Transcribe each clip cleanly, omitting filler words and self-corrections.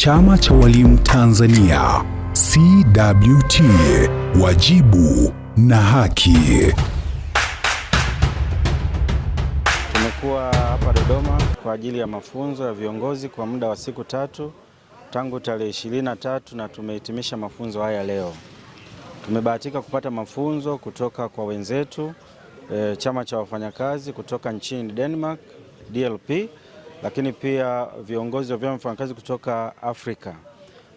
Chama cha Walimu Tanzania CWT, wajibu na haki. Tumekuwa hapa Dodoma kwa ajili ya mafunzo ya viongozi kwa muda wa siku 3 tangu tarehe 23 na tumehitimisha mafunzo haya leo. Tumebahatika kupata mafunzo kutoka kwa wenzetu chama cha wafanyakazi kutoka nchini Denmark DLP, lakini pia viongozi wa vyama vya wafanyakazi kutoka Afrika.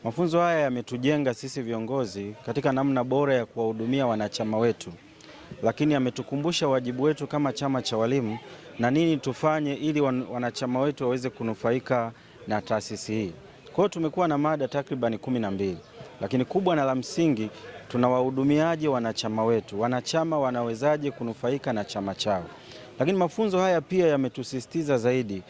Mafunzo haya yametujenga sisi viongozi katika namna bora ya kuwahudumia wanachama wetu, lakini yametukumbusha wajibu wetu kama chama cha walimu na nini tufanye ili wanachama wetu waweze kunufaika na taasisi hii. Kwa hiyo tumekuwa na mada takribani 12, lakini kubwa na la msingi, tunawahudumiaje wanachama wetu, wanachama wanawezaje kunufaika na chama chao. Lakini mafunzo haya pia yametusisitiza zaidi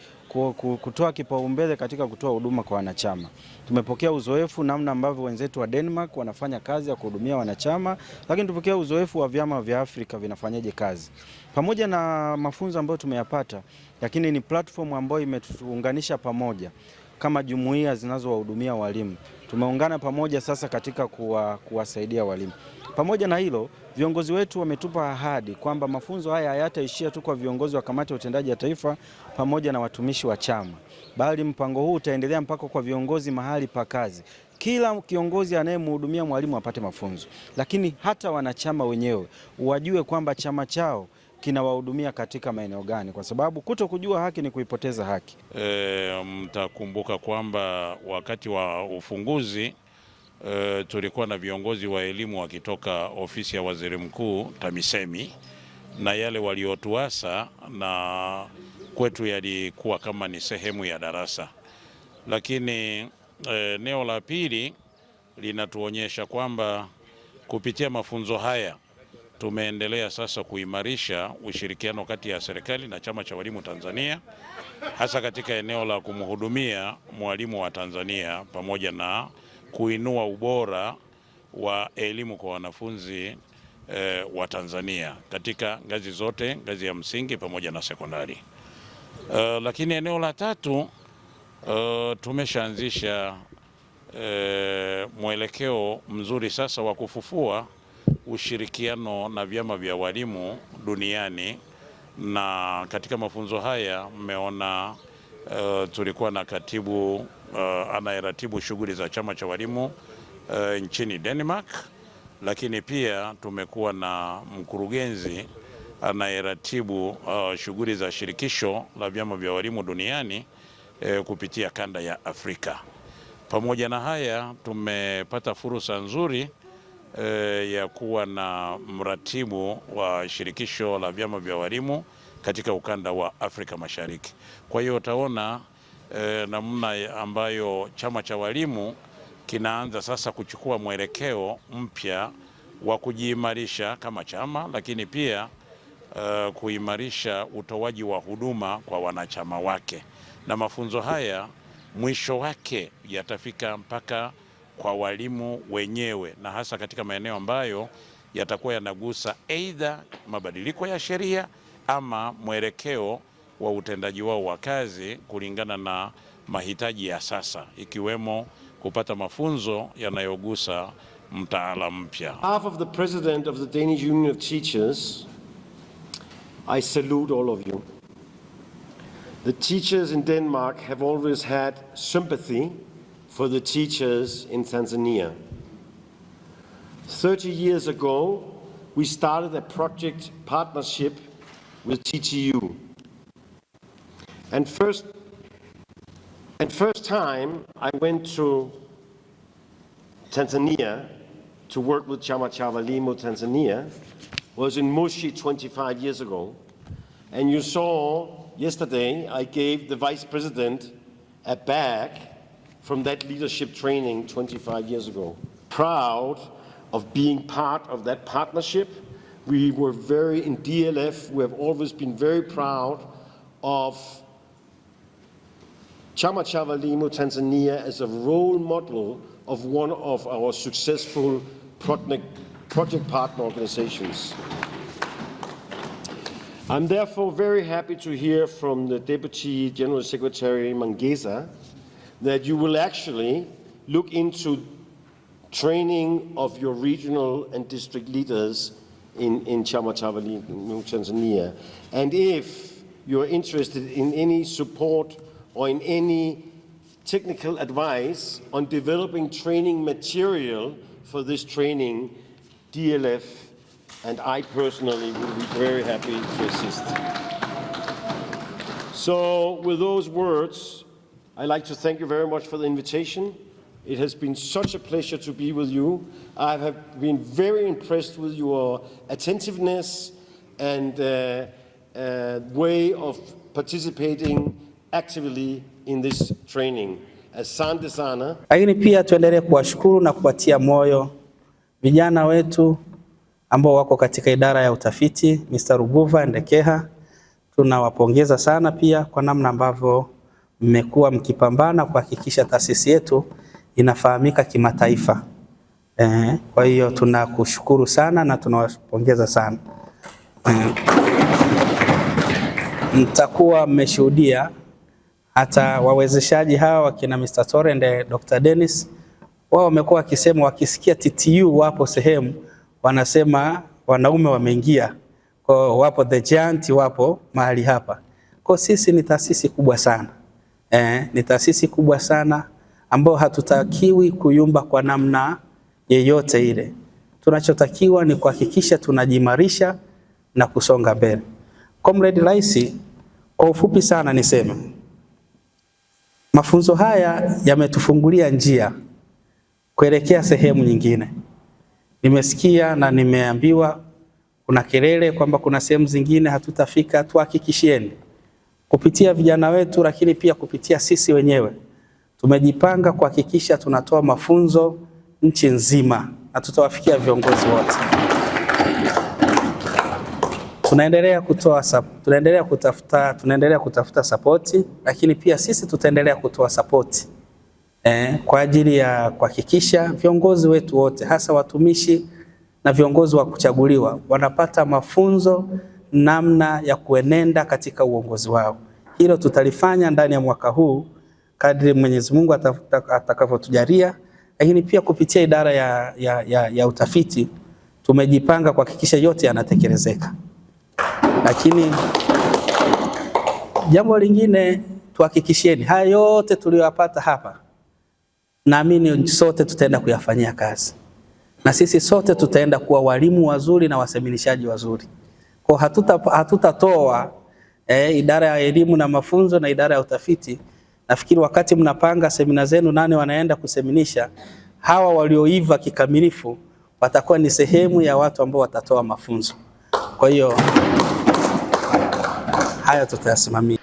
kutoa kipaumbele katika kutoa huduma kwa wanachama. Tumepokea uzoefu namna ambavyo wenzetu wa Denmark wanafanya kazi ya kuhudumia wanachama, lakini tupokea uzoefu wa vyama vya Afrika vinafanyaje kazi. Pamoja na mafunzo ambayo tumeyapata, lakini ni platform ambayo imetuunganisha pamoja kama jumuiya zinazowahudumia walimu. Tumeungana pamoja sasa katika kuwasaidia walimu. Pamoja na hilo, viongozi wetu wametupa ahadi kwamba mafunzo haya hayataishia tu kwa viongozi wa kamati ya utendaji ya taifa pamoja na watumishi wa chama, bali mpango huu utaendelea mpaka kwa viongozi mahali pa kazi. Kila kiongozi anayemhudumia mwalimu apate mafunzo, lakini hata wanachama wenyewe wajue kwamba chama chao kinawahudumia katika maeneo gani, kwa sababu kutokujua haki ni kuipoteza haki. Mtakumbuka kwamba wakati wa ufunguzi tulikuwa na viongozi wa elimu wakitoka ofisi ya waziri mkuu TAMISEMI, na yale waliotuasa na kwetu yalikuwa kama ni sehemu ya darasa. Lakini eneo la pili linatuonyesha kwamba kupitia mafunzo haya tumeendelea sasa kuimarisha ushirikiano kati ya serikali na Chama cha Walimu Tanzania, hasa katika eneo la kumhudumia mwalimu wa Tanzania pamoja na kuinua ubora wa elimu kwa wanafunzi wa Tanzania katika ngazi zote, ngazi ya msingi pamoja na sekondari. Lakini eneo la tatu, tumeshaanzisha mwelekeo mzuri sasa wa kufufua ushirikiano na vyama vya walimu duniani, na katika mafunzo haya mmeona tulikuwa na katibu anayeratibu shughuli za chama cha walimu nchini Denmark, lakini pia tumekuwa na mkurugenzi anayeratibu shughuli za shirikisho la vyama vya walimu duniani kupitia kanda ya Afrika. Pamoja na haya, tumepata fursa nzuri ya kuwa na mratibu wa shirikisho la vyama vya walimu katika ukanda wa Afrika Mashariki. Kwa hiyo utaona namna ambayo chama cha walimu kinaanza sasa kuchukua mwelekeo mpya wa kujiimarisha kama chama, lakini pia kuimarisha utoaji wa huduma kwa wanachama wake. Na mafunzo haya mwisho wake yatafika mpaka kwa walimu wenyewe, na hasa katika maeneo ambayo yatakuwa yanagusa aidha mabadiliko ya sheria ama mwelekeo wa utendaji wao wa kazi kulingana na mahitaji ya sasa, ikiwemo kupata mafunzo yanayogusa mtaala mpya. On behalf of the President of the Danish Union of Teachers, I salute all of you. The teachers in Denmark have always had sympathy for the teachers in Tanzania. 30 years ago, we started a project partnership with TTU. And first time I went to Tanzania to work with Chama cha Walimu Tanzania was in Moshi 25 years ago. And you saw yesterday I gave the Vice President a bag from that leadership training 25 years ago. Proud of being part of that partnership. We were in DLF, we have always been very proud of Chama cha Walimu Tanzania as a role model of one of our successful project partner organizations. I'm therefore very happy to hear from the Deputy General Secretary Mangeza that you will actually look into training of your regional and district leaders in Chama cha Walimu, Tanzania. And if you're interested in any support or in any technical advice on developing training material for this training, DLF and I personally will be very happy to assist. So with those words, I'd like to thank you very much for the invitation. It has been such a pleasure to be with you. I have been very impressed with your attentiveness and way of participating actively in this training. Asante sana. Lakini pia tuendelee kuwashukuru na kupatia moyo vijana wetu ambao wako katika idara ya utafiti, Mr. Rubuva Ndekeha. Tunawapongeza sana pia kwa namna ambavyo mmekuwa mkipambana kuhakikisha taasisi yetu inafahamika kimataifa. Kwa hiyo tunakushukuru sana na tunawapongeza sana. Mtakuwa mmeshuhudia hata wawezeshaji hawa wakina Mr. Tore na Dr. Dennis, wao wamekuwa wakisema wakisikia TTU wapo sehemu wanasema wanaume wameingia. Kwa wapo the giant wapo mahali hapa. Kwa sisi ni taasisi kubwa sana. Ni taasisi kubwa sana ambao hatutakiwi kuyumba kwa namna yeyote ile. Tunachotakiwa ni kuhakikisha tunajimarisha na kusonga mbele. Comrade Rais, kwa ufupi sana niseme, mafunzo haya yametufungulia njia kuelekea sehemu nyingine. Nimesikia na nimeambiwa kuna kelele kwamba kuna sehemu zingine hatutafika. Tuhakikishieni kupitia vijana wetu, lakini pia kupitia sisi wenyewe tumejipanga kuhakikisha tunatoa mafunzo nchi nzima na tutawafikia viongozi wote. Tunaendelea kutafuta support, lakini pia sisi tutaendelea kutoa support kwa ajili ya kuhakikisha viongozi wetu wote, hasa watumishi na viongozi wa kuchaguliwa, wanapata mafunzo namna ya kuenenda katika uongozi wao. Hilo tutalifanya ndani ya mwaka huu kadri Mwenyezi Mungu atakavyotujalia, lakini pia kupitia idara ya utafiti tumejipanga kuhakikisha yote yanatekelezeka. Lakini jambo lingine, tuhakikishieni haya yote tuliyopata hapa, naamini sote tutaenda kuyafanyia kazi. Na sisi sote tutaenda kuwa walimu wazuri na waseminishaji wazuri. Kwa hatutatoa idara ya elimu na mafunzo na idara ya utafiti. Nafikiri wakati mnapanga semina zenu nane wanaenda kuseminisha, hawa walioiva kikamilifu watakuwa ni sehemu ya watu ambao watatoa mafunzo. Kwa hiyo haya tutayasimamia.